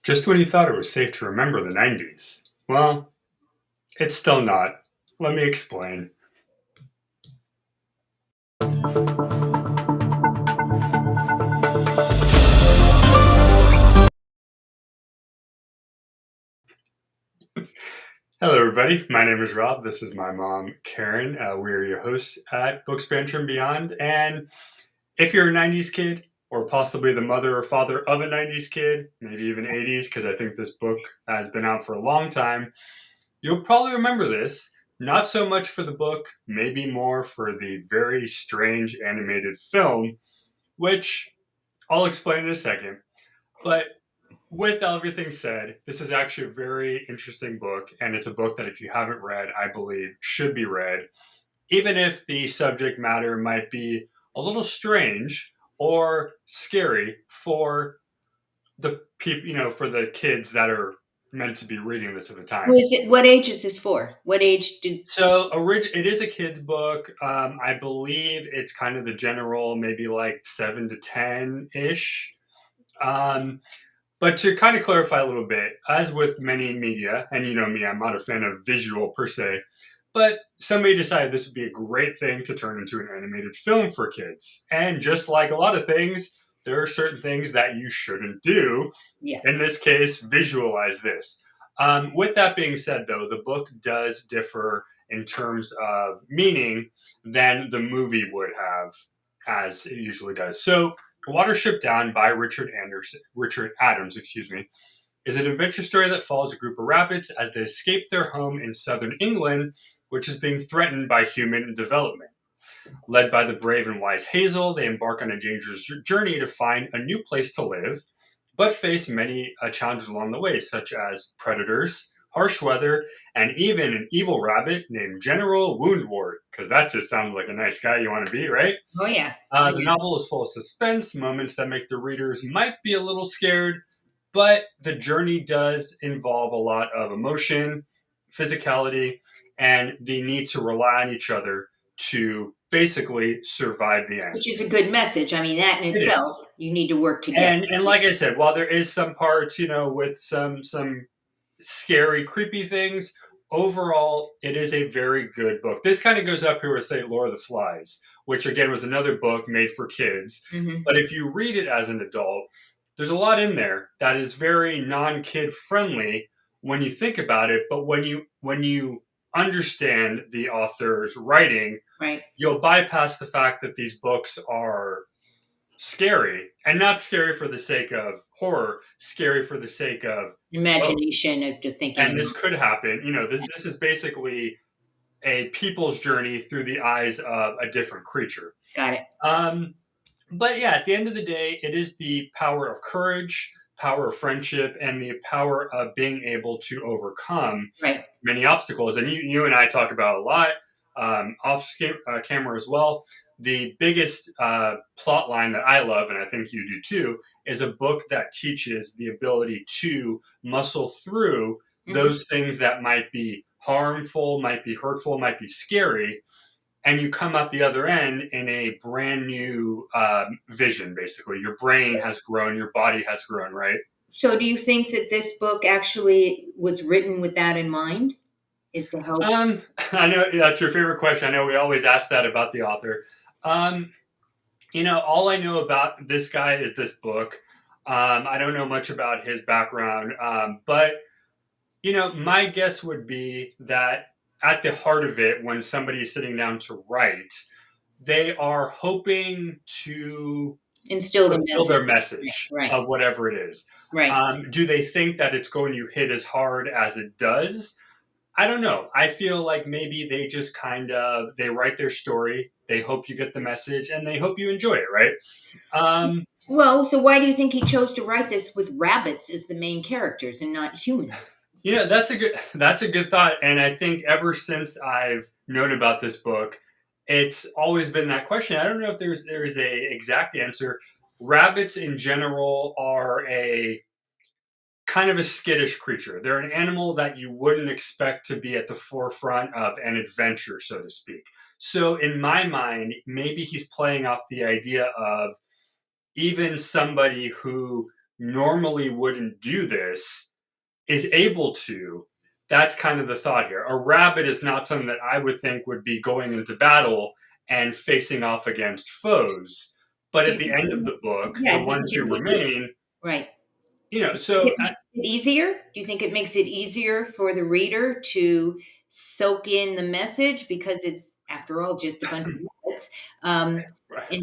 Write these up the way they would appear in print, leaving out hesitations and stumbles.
Just when you thought it was safe to remember the 90s. Well, it's still not. Let me explain. Hello, everybody. My name is Rob. This is my mom, Karen. We're your hosts at Books, Banter, and Beyond. And if you're a 90s kid, or possibly the mother or father of a 90s kid, maybe even 80s, because I think this book has been out for a long time, you'll probably remember this. Not so much for the book, maybe more for the very strange animated film, which I'll explain in a second. But with everything said, this is actually a very interesting book, and it's a book that if you haven't read, I believe should be read, even if the subject matter might be a little strange or scary for the people, for the kids that are meant to be reading this at the Who time. is it? What age is this for? What age did? So it is a kid's book. I believe it's kind of the general, maybe like 7 to 10 ish. Um, But to kind of clarify a little bit, as with many media, and you know me, I'm not a fan of visual per se, but somebody decided this would be a great thing to turn into an animated film for kids. And just like a lot of things, there are certain things that you shouldn't do. Yeah. In this case, visualize this. With that being said, though, the book does differ in terms of meaning than the movie would have, as it usually does. So, Watership Down by Richard Adams, is an adventure story that follows a group of rabbits as they escape their home in southern England, which is being threatened by human development. Led by the brave and wise Hazel, they embark on a dangerous journey to find a new place to live, but face many challenges along the way, such as predators, harsh weather, and even an evil rabbit named General Woundwort, because that just sounds like a nice guy you want to be, right? Oh yeah. Oh The yeah. novel is full of suspense, moments that make the readers might be a little scared, but the journey does involve a lot of emotion, physicality, and the need to rely on each other to basically survive the end. Which is a good message. I mean, that in It itself, is. you need to work together. And like I said, while there is some parts, with some scary, creepy things, overall, it is a very good book. This kind of goes up here with, say, Lord of the Flies, which again was another book made for kids. Hmm. But if you read it as an adult, there's a lot in there that is very non-kid friendly when you think about it. But when you understand the author's writing, Right. you'll bypass the fact that these books are scary, and not scary for the sake of horror, scary for the sake of, oh, Imagination of to thinking and this about. could happen. This is basically a people's journey through the eyes of a different creature. Got it. Um, but yeah, at the end of the day, it is the power of courage, power of friendship, and the power of being able to overcome Right. many obstacles. And you and I talk about a lot off camera as well. The biggest plot line that I love, and I think you do too, is a book that teaches the ability to muscle through Hmm. those things that might be harmful, might be hurtful, might be scary, and you come out the other end in a brand new vision. Basically, your brain has grown, your body has grown, right? So, do you think that this book actually was written with that in mind? Is to help? Um, I know that's your favorite question. I know we always ask that about the author. Um, all I know about this guy is this book. I don't know much about his background, but my guess would be that at the heart of it, when somebody is sitting down to write, they are hoping to Instill the fulfill message. their message Right. of whatever it is. Right. Do they think that it's going to hit as hard as it does? I don't know. I feel like maybe they just kind of they write their story. They hope you get the message, and they hope you enjoy it, right? Um, Well, so why do you think he chose to write this with rabbits as the main characters and not humans? that's a good thought, and I think ever since I've known about this book, it's always been that question. I don't know if there is a exact answer. Rabbits in general are a kind of a skittish creature. They're an animal that you wouldn't expect to be at the forefront of an adventure, so to speak. So, in my mind, maybe he's playing off the idea of even somebody who normally wouldn't do this is able to. That's kind of the thought here. A rabbit is not something that I would think would be going into battle and facing off against foes. But Do at you the think end of it the book, yeah, the do you think ones who it makes it remain, right. so It makes it easier? Do you think it makes it easier for the reader to soak in the message because it's, after all, just a bunch of rabbits? And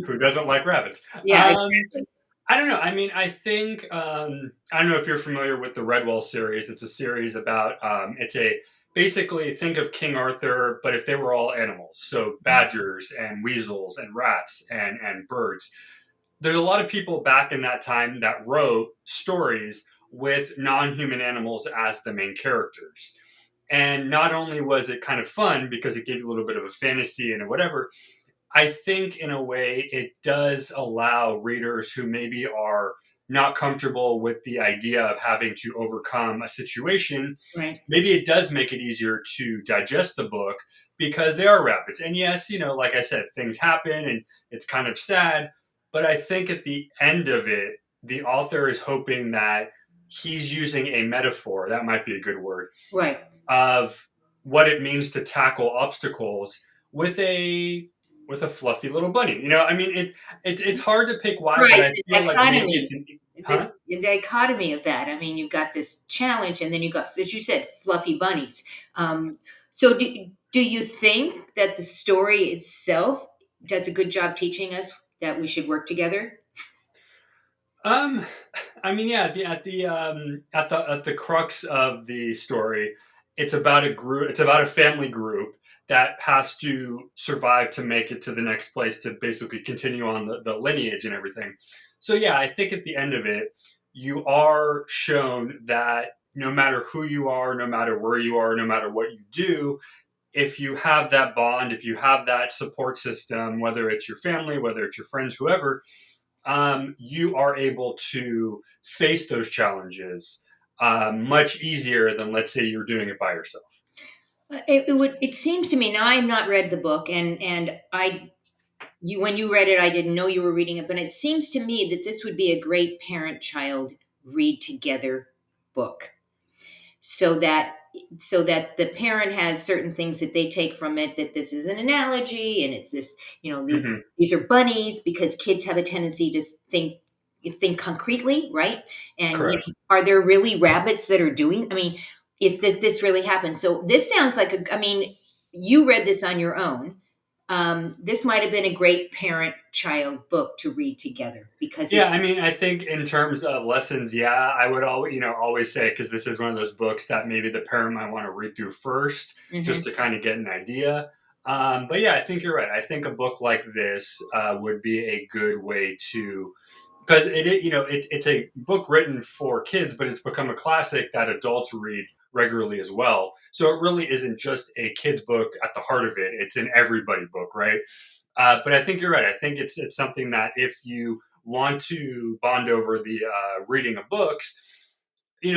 who doesn't like rabbits? yeah, exactly. I don't know. I mean, I think I don't know if you're familiar with the Redwall series. It's a series about it's a basically think of King Arthur, but if they were all animals, so badgers and weasels and rats and birds. There's a lot of people back in that time that wrote stories with non-human animals as the main characters. And not only was it kind of fun because it gave you a little bit of a fantasy and whatever, I think in a way it does allow readers who maybe are not comfortable with the idea of having to overcome a situation, Right, maybe it does make it easier to digest the book because they are rabbits. And yes, like I said, things happen and it's kind of sad, but I think at the end of it, the author is hoping that he's using a metaphor, that might be a good word, right, of what it means to tackle obstacles with a fluffy little bunny. I mean, it's hard to pick why, but right. I The feel like maybe dichotomy, it's an the, huh. the dichotomy of that. I mean, you've got this challenge, and then you've got, as you said, fluffy bunnies. So, do you think that the story itself does a good job teaching us that we should work together? Um, I mean, yeah, at the crux of the story, it's about a group. It's about a family group that has to survive to make it to the next place to basically continue on the lineage and everything. So yeah, I think at the end of it, you are shown that no matter who you are, no matter where you are, no matter what you do, if you have that bond, if you have that support system, whether it's your family, whether it's your friends, whoever, you are able to face those challenges much easier than, let's say, you're doing it by yourself. It would. It seems to me now. I have not read the book, and I you when you read it, I didn't know you were reading it, but it seems to me that this would be a great parent-child read together book. So that the parent has certain things that they take from it, that this is an analogy and it's this, Hmm. these are bunnies, because kids have a tendency to think concretely, right? And Correct. are there really rabbits that are doing, I mean, is this really happen? So this sounds like I mean, you read this on your own. This might have been a great parent child book to read together because Yeah, it I mean, I think in terms of lessons, yeah, I would always say, because this is one of those books that maybe the parent might want to read through first, just Mhm. to kind of get an idea. But yeah, I think you're right. I think a book like this would be a good way to, because it's a book written for kids, but it's become a classic that adults read regularly as well. So it really isn't just a kids book at the heart of it; it's an everybody book, right? But I think you're right. I think it's something that if you want to bond over the reading of books,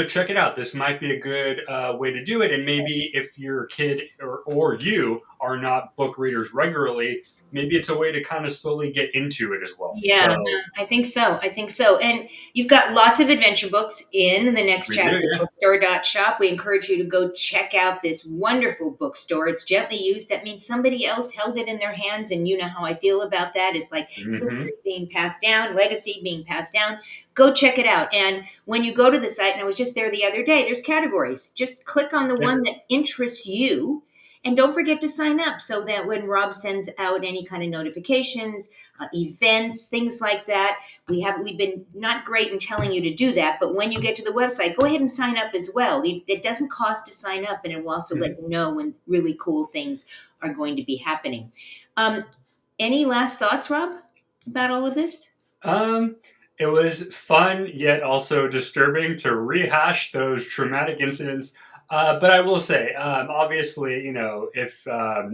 check it out. This might be a good way to do it. And maybe if your kid or you are not book readers regularly, maybe it's a way to kind of slowly get into it as well. Yeah, So I think so. I think so. And you've got lots of adventure books in the Next we do, Chapter yeah. Bookstore.shop. We encourage you to go check out this wonderful bookstore. It's gently used. That means somebody else held it in their hands, and you know how I feel about that. It's like Hmm. history being passed down, legacy being passed down. Go check it out. And when you go to the site, and I was just there the other day, there's categories. Just click on the Yeah. one that interests you. And don't forget to sign up so that when Rob sends out any kind of notifications, events, things like that. We've been not great in telling you to do that, but when you get to the website, go ahead and sign up as well. It doesn't cost to sign up, and it will also let Mhm. you know when really cool things are going to be happening. Um, any last thoughts, Rob, about all of this? Um, it was fun yet also disturbing to rehash those traumatic incidents. But I will say, obviously, if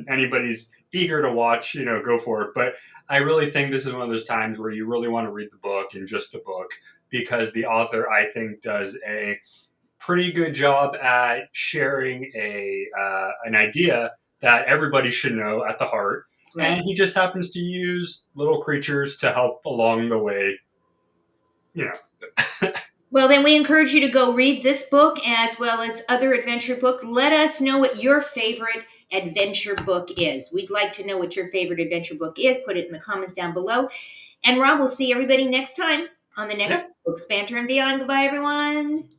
anybody's eager to watch, go for it. But I really think this is one of those times where you really want to read the book and just the book, because the author, I think, does a pretty good job at sharing an idea that everybody should know at the heart. Right. And he just happens to use little creatures to help along the way, you know. Well, then we encourage you to go read this book as well as other adventure book. Let us know what your favorite adventure book is. We'd like to know what your favorite adventure book is. Put it in the comments down below. And Rob, we'll see everybody next time on the Yeah. next Books Banter and Beyond. Goodbye, everyone.